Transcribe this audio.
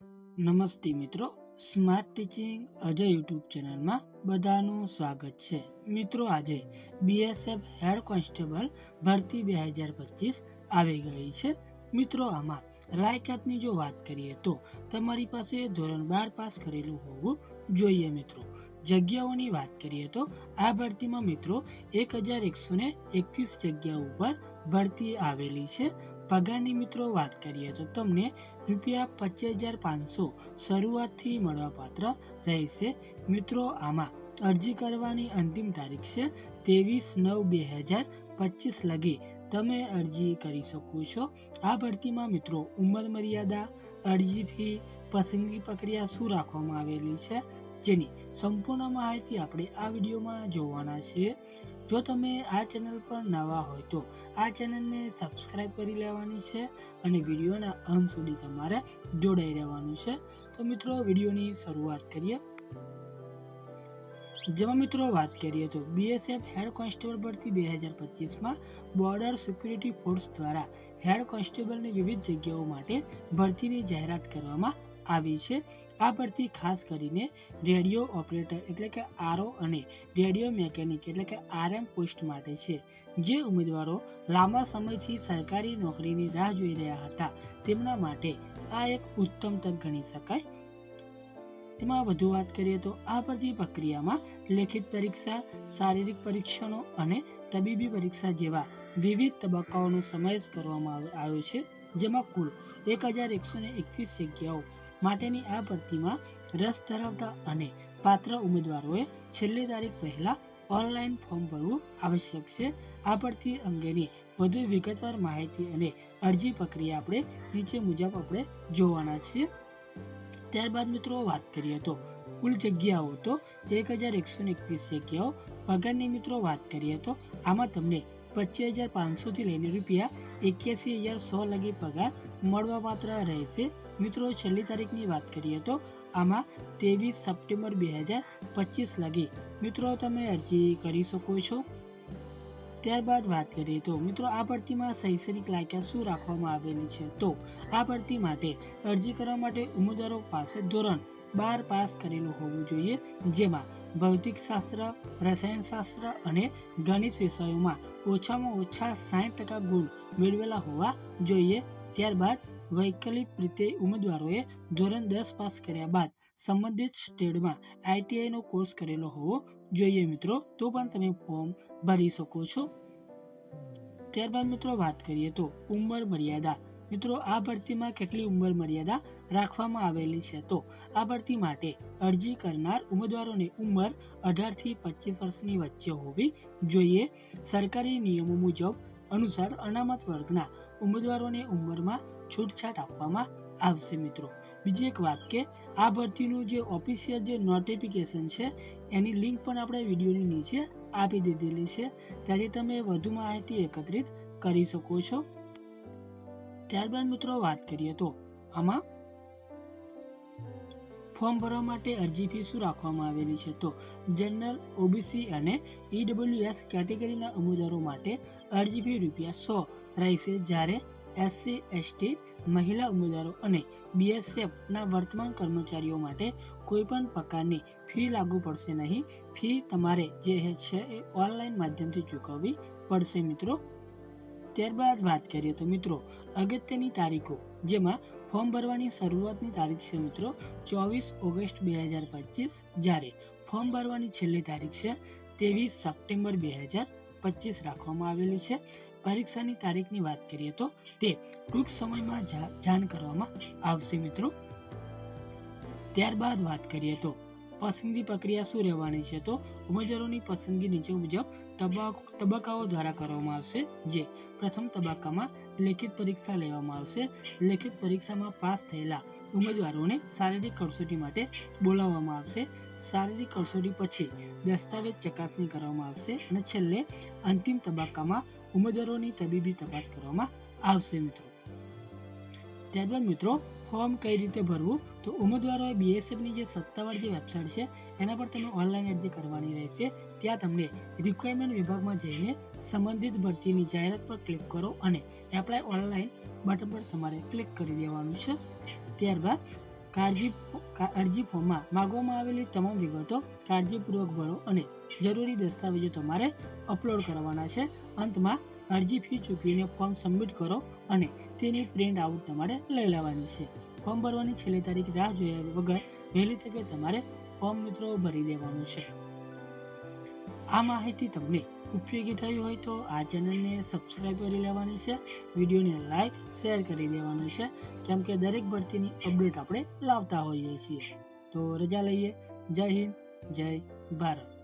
નમસ્તે મિત્રો, smart teaching Ajay YouTube ચેનલમાં બધાનું સ્વાગત છે. મિત્રો આજે બીએસએફ હેડ કોન્સ્ટેબલ ભરતી 2025 આવી ગઈ છે. મિત્રો આમાં લાયકાતની જો વાત કરીએ તો તમારી પાસે ધોરણ 12 પાસ કરેલું હોવું જોઈએ. મિત્રો જગ્યાઓની વાત કરીએ તો આ ભરતીમાં મિત્રો 1121 જગ્યાઓ ઉપર ભરતી આવેલી છે. પગારની મિત્રો વાત કરીએ તો તમને ₹25,500 શરૂઆતથી મળવાપાત્ર રહેશે. મિત્રો આમાં અરજી કરવાની અંતિમ તારીખ છે 23/9/2025 લગી તમે અરજી કરી શકો છો. આ ભરતીમાં મિત્રો ઉંમર મર્યાદા, અરજી ફી, પસંદગી પ્રક્રિયા શું રાખવામાં આવેલી છે જેની સંપૂર્ણ માહિતી આપણે આ વિડીયોમાં જોવાના છીએ. જો તમે આ ચેનલ પર નવા હોય તો આ ચેનલને સબસ્ક્રાઇબ કરી લેવાની છે અને વિડીયોના અંત સુધી તમારે જોડાઈ રહેવાનું છે. તો મિત્રો વિડીયોની શરૂઆત કરીએ. જેમાં મિત્રો વાત કરીએ તો બીએસએફ હેડ કોન્સ્ટેબલ ભરતી 2025માં બોર્ડર સિક્યુરિટી ફોર્સ દ્વારા હેડ કોન્સ્ટેબલની વિવિધ જગ્યાઓ માટે ભરતીની જાહેરાત કરવામાં આવી છે. આ ભરતી ખાસ કરીને રેડિયો ઓપરેટર એટલે કે આરઓ અને રેડિયો મેકેનિક એટલે કે આરએમ પોસ્ટ માટે છે. જે ઉમેદવારો લાંબા સમયથી સરકારી નોકરીની રાહ જોઈ રહ્યા હતા તેમના માટે આ એક ઉત્તમ તક ગણી શકાય. તેમાં વધુ વાત કરીએ તો આ ભરતી પ્રક્રિયામાં લેખિત પરીક્ષા, શારીરિક પરીક્ષણો અને તબીબી પરીક્ષા જેવા વિવિધ તબક્કાઓનો સમાવેશ કરવામાં આવ્યો છે. જેમાં કુલ 1121 જગ્યાઓ માટેની આ ભરતીમાં રસ ધરાવતા અને પાત્ર ઉમેદવારોએ છેલ્લી તારીખ પહેલા ઓનલાઈન ફોર્મ ભરવું આવશ્યક છે. આ ભરતી અંગેની વધુ વિગતવાર માહિતી અને અરજી પ્રક્રિયા આપણે નીચે મુજબ આપણે જોવાના છીએ. ત્યારબાદ મિત્રો વાત કરીએ તો કુલ જગ્યાઓ તો 1121 જગ્યાઓ. પગારની મિત્રો વાત કરીએ તો આમાં તમને 25,500 થી લઈને ₹81,100 લગી પગાર મળવાપાત્ર રહેશે. મિત્રો છેલ્લી તારીખની વાત કરીએ તો આમાં 23 સપ્ટેમ્બર 2025 લગી મિત્રો તમે અરજી કરી શકો છો. ત્યારબાદ વાત કરીએ તો મિત્રો આ ભરતીમાં શૈક્ષણિક લાયકાત શું રાખવામાં આવેલી છે તો આ ભરતી માટે અરજી કરવા માટે ઉમેદવારો પાસે ધોરણ 12 પાસ કરેલું હોવું જોઈએ. જેમાં ભૌતિક શાસ્ત્ર, રસાયણશાસ્ત્ર અને ગણિત વિષયોમાં ઓછામાં ઓછા 60% ગુણ મેળવેલા હોવા જોઈએ. ત્યારબાદ વૈકલ્પિક રીતે ઉમેદવારોએ ધોરણ 10 પાસ કર્યા બાદ સંબંધિત સ્ટેટમાં આઈટીઆઈનો કોર્સ કરેલો હોવો જોઈએ મિત્રો, તો પણ તમે ફોર્મ ભરી શકો છો. ત્યારબાદ મિત્રો વાત કરીએ તો ઉંમર મર્યાદા. મિત્રો આ ભરતીમાં કેટલી ઉંમર મર્યાદા રાખવામાં આવેલી છે તો આ ભરતી માટે અરજી કરનાર ઉમેદવારોની ઉંમર 18 થી 25 વર્ષની વચ્ચે હોવી જોઈએ. સરકારી નિયમો મુજબ અનુસાર અનામત વર્ગના ઉમેદવારોને ઉંમરમાં છૂટછાટ આપવામાં આવશે. મિત્રો બીજી એક વાત કે આ ભરતીનું જે ઓફિશિયલ જે નોટિફિકેશન છે એની લિંક પણ આપણે વિડીયોની નીચે આપી દીધેલી છે, ત્યાંથી તમે વધુ માહિતી એકત્રિત કરી શકો છો. ત્યારબાદ મિત્રો વાત કરીએ તો આમાં ફોર્મ ભરવા માટે અરજી ફી શું રાખવામાં આવેલી છે તો જનરલ, ઓબીસી અને ઈડબ્લ્યુએસ કેટેગરીના ઉમેદવારો માટે અરજી ફી ₹100 રહેશે. જ્યારે એસસી, એસટી, મહિલા ઉમેદવારો અને બીએસએફના વર્તમાન કર્મચારીઓ માટે કોઈપણ પ્રકારની ફી લાગુ પડશે નહીં. ફી તમારે જે છે એ ઓનલાઈન માધ્યમથી ચૂકવવી પડશે મિત્રો. ત્યારબાદ વાત કરીએ તો મિત્રો અગત્યની તારીખો, જેમાં ફોર્મ ભરવાની શરૂઆતની તારીખ છે મિત્રો 24 ઓગસ્ટ 2025, જ્યારે ફોર્મ ભરવાની છેલ્લી તારીખ છે 23 સપ્ટેમ્બર 2025 રાખવામાં આવેલી છે. પરીક્ષાની તારીખની વાત કરીએ તો તે ટૂંક સમયમાં જાણ કરવામાં આવશે મિત્રો. ત્યારબાદ વાત કરીએ તો પસંદગી પ્રક્રિયા શું રહેવાની છે તો ઉમેદવારોની પસંદગી નીચે મુજબ તબક્કાઓ દ્વારા કરવામાં આવશે. જે પ્રથમ તબક્કામાં લેખિત પરીક્ષા લેવામાં આવશે. લેખિત પરીક્ષામાં પાસ થયેલા ઉમેદવારોને શારીરિક કસોટી માટે બોલાવવામાં આવશે. શારીરિક કસોટી પછી દસ્તાવેજ ચકાસણી કરવામાં આવશે અને છેલ્લે અંતિમ તબક્કામાં ઉમેદવારોની તબીબી તપાસ કરવામાં આવશે મિત્રો. ત્યારબાદ મિત્રો ફોર્મ કઈ રીતે ભરવું તો ઉમેદવારોએ બીએસએફની જે સત્તાવાર જે વેબસાઇટ છે એના પર તમે ઓનલાઈન અરજી કરવાની રહેશે. ત્યાં તમને રિક્વાયરમેન્ટ વિભાગમાં જઈને સંબંધિત ભરતીની જાહેરાત પર ક્લિક કરો અને એપ્લાય ઓનલાઈન બટન પર તમારે ક્લિક કરી દેવાનું છે. ત્યારબાદ અરજી ફોર્મમાં માંગવામાં આવેલી તમામ વિગતો કાળજીપૂર્વક ભરો અને જરૂરી દસ્તાવેજો તમારે અપલોડ કરવાના છે. અંતમાં અરજી ફી ચૂકવીને ફોર્મ સબમિટ કરો અને તેની પ્રિન્ટ આઉટ તમારે લઈ લેવાની છે. ફોર્મ ભરવાની છેલ્લી તારીખ રાહ જોયા વગર વહેલી તકે તમારે ફોર્મ મિત્રો ભરી દેવાનું છે. આ માહિતી તમને ઉપયોગી થઈ હોય તો આ ચેનલને સબસ્ક્રાઈબ કરી લેવાની છે. વિડીયોને લાઈક શેર કરી દેવાનું છે, કેમ કે દરેક ભરતીની અપડેટ આપણે લાવતા હોઈએ છીએ. તો રજા લઈએ. જય હિન્દ, જય ભારત.